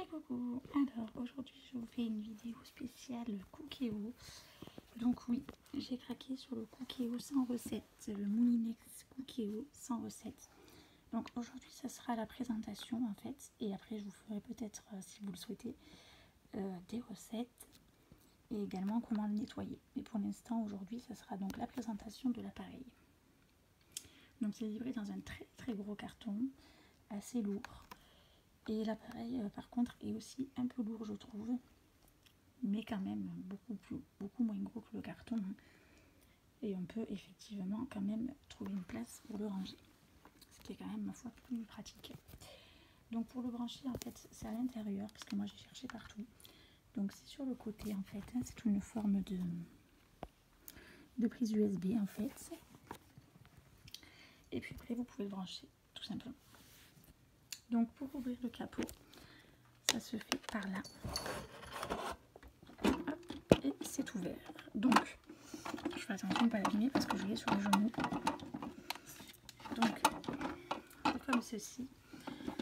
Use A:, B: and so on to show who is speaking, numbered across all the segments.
A: coucou. Alors aujourd'hui je vous fais une vidéo spéciale Cookéo. Donc oui, j'ai craqué sur le Cookéo sans recette, le Moulinex Cookéo sans recette. Donc aujourd'hui ça sera la présentation en fait, et après je vous ferai peut-être si vous le souhaitez des recettes et également comment le nettoyer. Mais pour l'instant aujourd'hui ça sera donc la présentation de l'appareil. Donc c'est livré dans un très gros carton, assez lourd. Et l'appareil par contre est aussi un peu lourd je trouve, mais quand même beaucoup moins gros que le carton. Et on peut effectivement quand même trouver une place pour le ranger, ce qui est quand même ma foi plus pratique. Donc pour le brancher en fait c'est à l'intérieur, parce que moi j'ai cherché partout. Donc c'est sur le côté en fait, hein, c'est une forme de prise USB en fait. Et puis après vous pouvez le brancher tout simplement. Donc pour ouvrir le capot, ça se fait par là. Hop, et c'est ouvert. Donc je fais attention de ne pas l'abîmer parce que je l'ai sur les genoux. Donc comme ceci.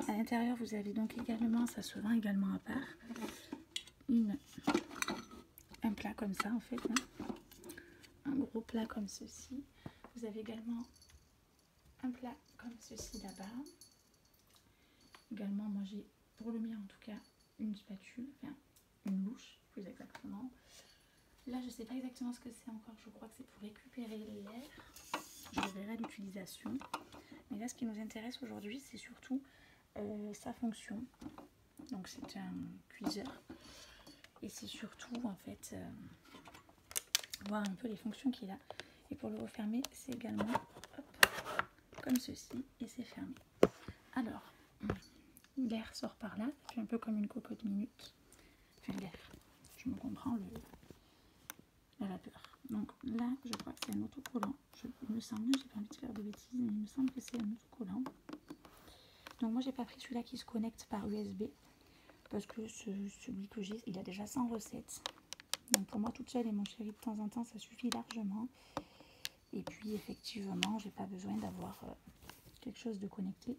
A: À l'intérieur vous avez donc également, ça se vend également à part, un plat comme ça en fait, hein. Un gros plat comme ceci. Vous avez également un plat comme ceci là-bas. Également moi j'ai, pour le mien en tout cas, une spatule, enfin une louche plus exactement. Là je sais pas exactement ce que c'est encore, je crois que c'est pour récupérer l'air. Je verrai l'utilisation. Mais là ce qui nous intéresse aujourd'hui c'est surtout sa fonction. Donc c'est un cuiseur. Et c'est surtout en fait voir un peu les fonctions qu'il a. Et pour le refermer c'est également hop, comme ceci et c'est fermé. Alors l'air sort par là, ça fait un peu comme une cocotte minute. Enfin l'air, je me comprends, la vapeur. Donc là je crois que c'est un autocollant. Il me semble, j'ai pas envie de faire de bêtises, mais il me semble que c'est un autocollant. Donc moi j'ai pas pris celui-là qui se connecte par USB. Parce que celui que j'ai, il a déjà 100 recettes. Donc pour moi toute seule et mon chéri de temps en temps, ça suffit largement. Et puis effectivement, j'ai pas besoin d'avoir quelque chose de connecté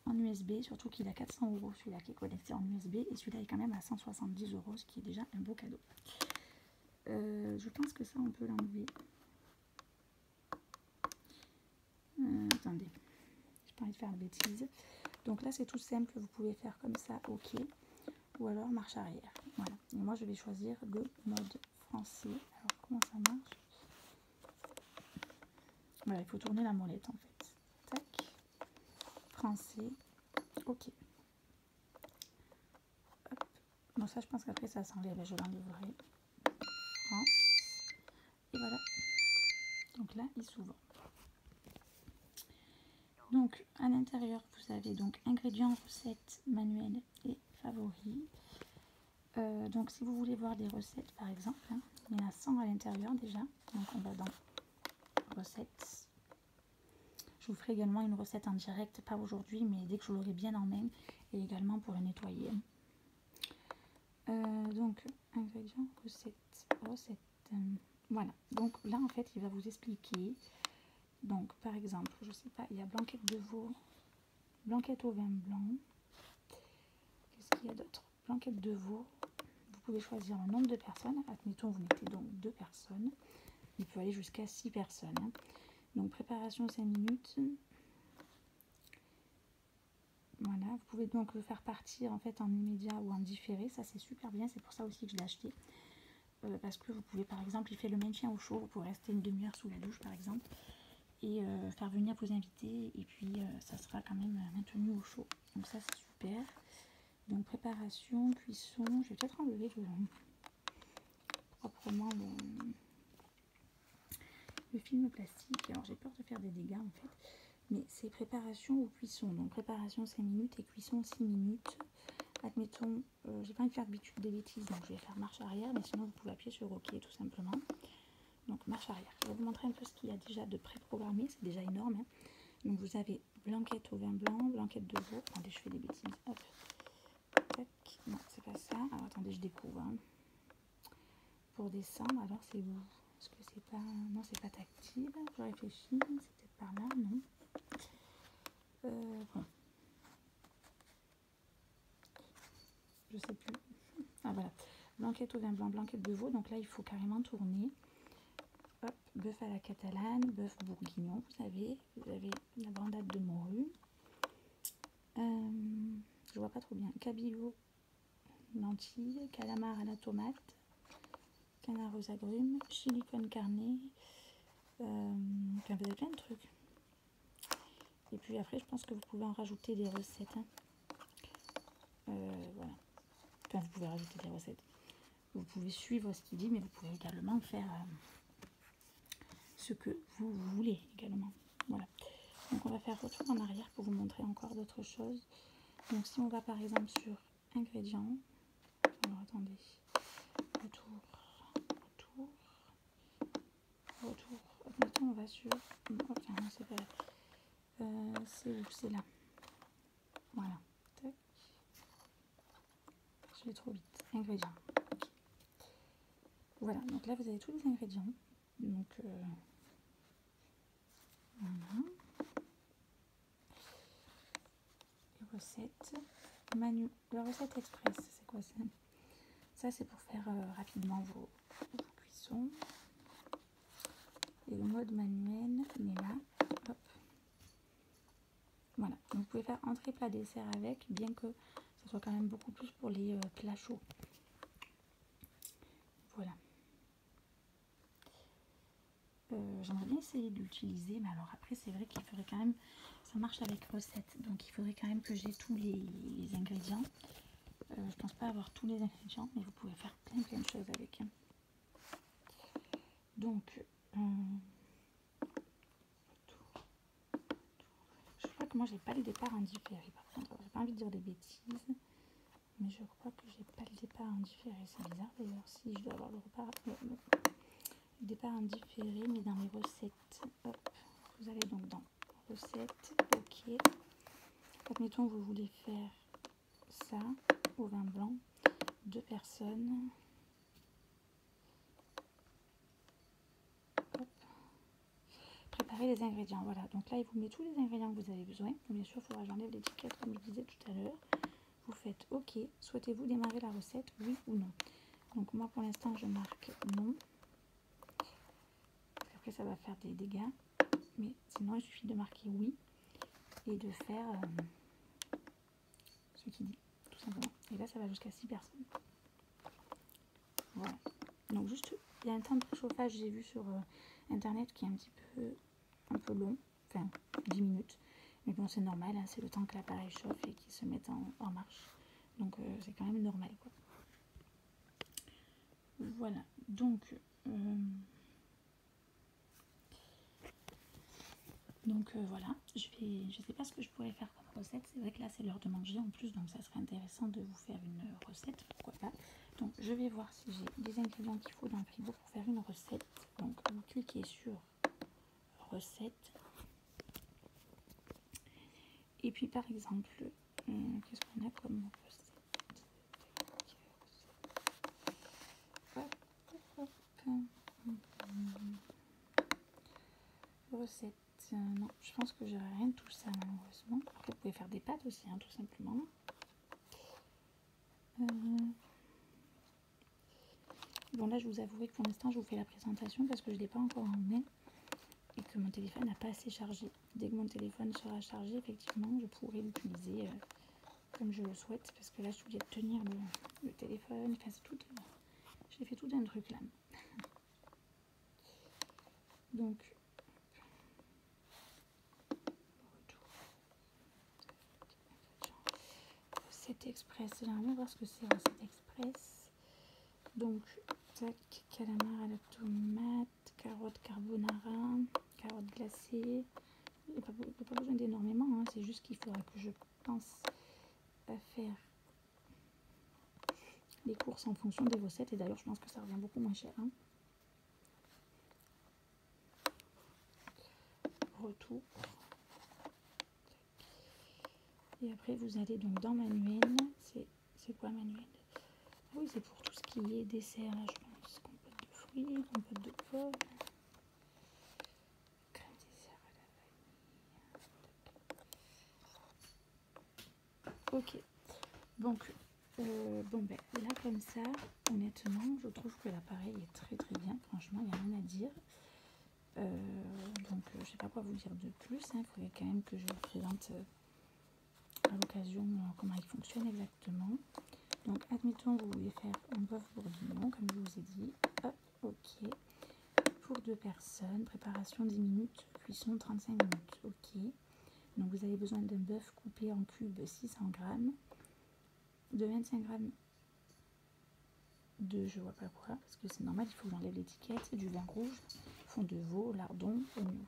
A: en USB. Surtout qu'il a 400 €, celui-là qui est connecté en USB. Et celui-là est quand même à 170 €, ce qui est déjà un beau cadeau. Je pense que ça, on peut l'enlever. Attendez, j'ai pas envie de faire de bêtises. Donc là, c'est tout simple. Vous pouvez faire comme ça, OK. Ou alors marche arrière. Voilà. Et moi je vais choisir le mode français. Alors comment ça marche? Voilà, il faut tourner la molette en fait. Tac. Français. OK. Hop. Bon ça je pense qu'après ça s'enlève. Je l'enlèverai. France. Et voilà. Donc là il s'ouvre. Donc à l'intérieur vous avez donc ingrédients, recettes, manuels et favoris. Donc si vous voulez voir des recettes par exemple, hein, il y en a 100 à l'intérieur déjà. Donc on va dans recettes. Je vous ferai également une recette en direct, pas aujourd'hui, mais dès que je l'aurai bien en main, et également pour le nettoyer. Donc ingrédients, recettes. Voilà. Donc là en fait il va vous expliquer. Donc par exemple, je sais pas, il y a blanquette de veau, blanquette au vin blanc. Qu'est-ce qu'il y a d'autre? Blanquette de veau. Vous pouvez choisir un nombre de personnes. Admettons, vous mettez donc 2 personnes. Il peut aller jusqu'à 6 personnes. Hein. Donc préparation 5 minutes. Voilà, vous pouvez donc le faire partir en fait en immédiat ou en différé. Ça c'est super bien, c'est pour ça aussi que je l'ai acheté. Parce que vous pouvez par exemple, il fait le maintien au chaud. Vous pouvez rester une demi-heure sous la douche par exemple. Et faire venir vos invités. Et puis ça sera quand même maintenu au chaud. Donc ça c'est super. Donc préparation, cuisson, je vais peut-être enlever proprement le film plastique. Alors j'ai peur de faire des dégâts en fait. Mais c'est préparation ou cuisson. Donc préparation 5 minutes et cuisson 6 minutes. Admettons, j'ai pas envie de faire des bêtises, donc je vais faire marche arrière. Mais sinon vous pouvez appuyer sur OK tout simplement. Donc marche arrière. Je vais vous montrer un peu ce qu'il y a déjà de pré-programmé. C'est déjà énorme. Hein. Donc vous avez blanquette au vin blanc, blanquette de veau. Attendez, je fais des bêtises. Hop. Tac. Non, c'est pas ça. Alors attendez, je découvre. Hein. Pour descendre, alors c'est où? Est-ce que c'est pas... Non, c'est pas tactile. Je réfléchis. C'est peut-être par là, non? Bon. je sais plus. Ah voilà, blanquette au vin blanc, blanquette de veau. Donc là, il faut carrément tourner. Hop, bœuf à la catalane, bœuf bourguignon, vous avez la brandade de morue. Je vois pas trop bien. Cabillaud, lentilles, calamar à la tomate, canard aux agrumes, chili con carne. Enfin, vous avez plein de trucs. Et puis après, je pense que vous pouvez en rajouter des recettes. Hein. Voilà. Enfin, vous pouvez rajouter des recettes. Vous pouvez suivre ce qu'il dit, mais vous pouvez également faire ce que vous voulez également. Voilà. Donc on va faire retour en arrière pour vous montrer encore d'autres choses. Donc si on va par exemple sur ingrédients, alors attendez, retour. Maintenant on va sur, enfin non c'est pas là, c'est où, c'est là. Voilà. Tac. Je vais trop vite. Ingrédients. Okay. Voilà. Donc là vous avez tous les ingrédients. Donc voilà. Les recettes. La recette express, c'est quoi ça? Ça c'est pour faire rapidement vos cuissons. Et le mode manuel, il est là. Hop. Voilà. Donc vous pouvez faire entrée, plat, dessert avec, bien que ce soit quand même beaucoup plus pour les plats chauds. Voilà. J'aimerais bien essayer de l'utiliser, mais alors après c'est vrai qu'il faudrait quand même, ça marche avec recette, donc il faudrait quand même que j'ai tous les ingrédients. Je pense pas avoir tous les ingrédients, mais vous pouvez faire plein de choses avec. Hein. Donc, je crois que moi j'ai pas le départ en différé. Par contre, j'ai pas envie de dire des bêtises, mais je crois que j'ai pas le départ en différé. C'est bizarre d'ailleurs. Si je dois avoir le départ en différé, mais dans les recettes, hop, vous allez donc dans recettes, ok. Admettons que vous voulez faire ça au vin blanc, 2 personnes. Hop. Préparer les ingrédients, voilà. Donc là, il vous met tous les ingrédients que vous avez besoin. Donc, bien sûr, il faudra que j'enlève l'étiquette comme je disais tout à l'heure. Vous faites OK. Souhaitez-vous démarrer la recette, oui ou non? Donc moi, pour l'instant, je marque non. Parce qu'après, ça va faire des dégâts. Mais sinon, il suffit de marquer oui et de faire ce qu'il dit, tout simplement. Et là, ça va jusqu'à 6 personnes. Voilà. Donc juste, il y a un temps de préchauffage, j'ai vu sur internet, qui est un peu long, enfin 10 minutes. Mais bon, c'est normal, hein, c'est le temps que l'appareil chauffe et qu'il se mette en marche. Donc c'est quand même normal, quoi. Voilà, donc voilà, je sais pas ce que je pourrais faire comme recette. C'est vrai que là c'est l'heure de manger en plus, donc ça serait intéressant de vous faire une recette, pourquoi pas. Donc je vais voir si j'ai des ingrédients qu'il faut dans le frigo pour faire une recette. Donc vous cliquez sur recette. Et puis par exemple, qu'est-ce qu'on a comme recette? Recette. Non, je pense que j'aurai rien de tout ça malheureusement. Après, vous pouvez faire des pâtes aussi, hein, tout simplement. Bon, là, je vous avouerai que pour l'instant, je vous fais la présentation parce que je ne l'ai pas encore en main et que mon téléphone n'a pas assez chargé. Dès que mon téléphone sera chargé, effectivement, je pourrai l'utiliser comme je le souhaite parce que là, je suis obligée de tenir le téléphone. Enfin, c'est tout. J'ai fait tout un truc là. Donc, recette express. J'aimerais bien voir ce que c'est recette express. Donc, tac, calamar à la tomate, carottes carbonara, carottes glacées. Il n'y a pas besoin d'énormément, hein, c'est juste qu'il faudra que je pense à faire les courses en fonction des recettes. Et d'ailleurs, je pense que ça revient beaucoup moins cher. Hein. Retour. Et après, vous allez donc dans manuel. C'est quoi manuel? Ah oui, c'est pour tout ce qui est dessert, là, je pense. Compote de fruits, compote de pommes. Crème dessert à la vanille. Ok. Donc, Bon ben là comme ça, honnêtement, je trouve que l'appareil est très très bien. Franchement, il n'y a rien à dire. Donc je sais pas quoi vous dire de plus. Il faudrait quand même que je vous présente à l'occasion comment il fonctionne exactement. Donc admettons que vous voulez faire un bœuf bourguignon, comme je vous ai dit. Hop, ok. Pour 2 personnes, préparation 10 minutes, cuisson 35 minutes. Ok. Donc vous avez besoin d'un bœuf coupé en cubes 600 g, de 25 g de je vois pas quoi, parce que c'est normal, il faut que j'enlève l'étiquette, du vin rouge, fond de veau, lardon, oignon.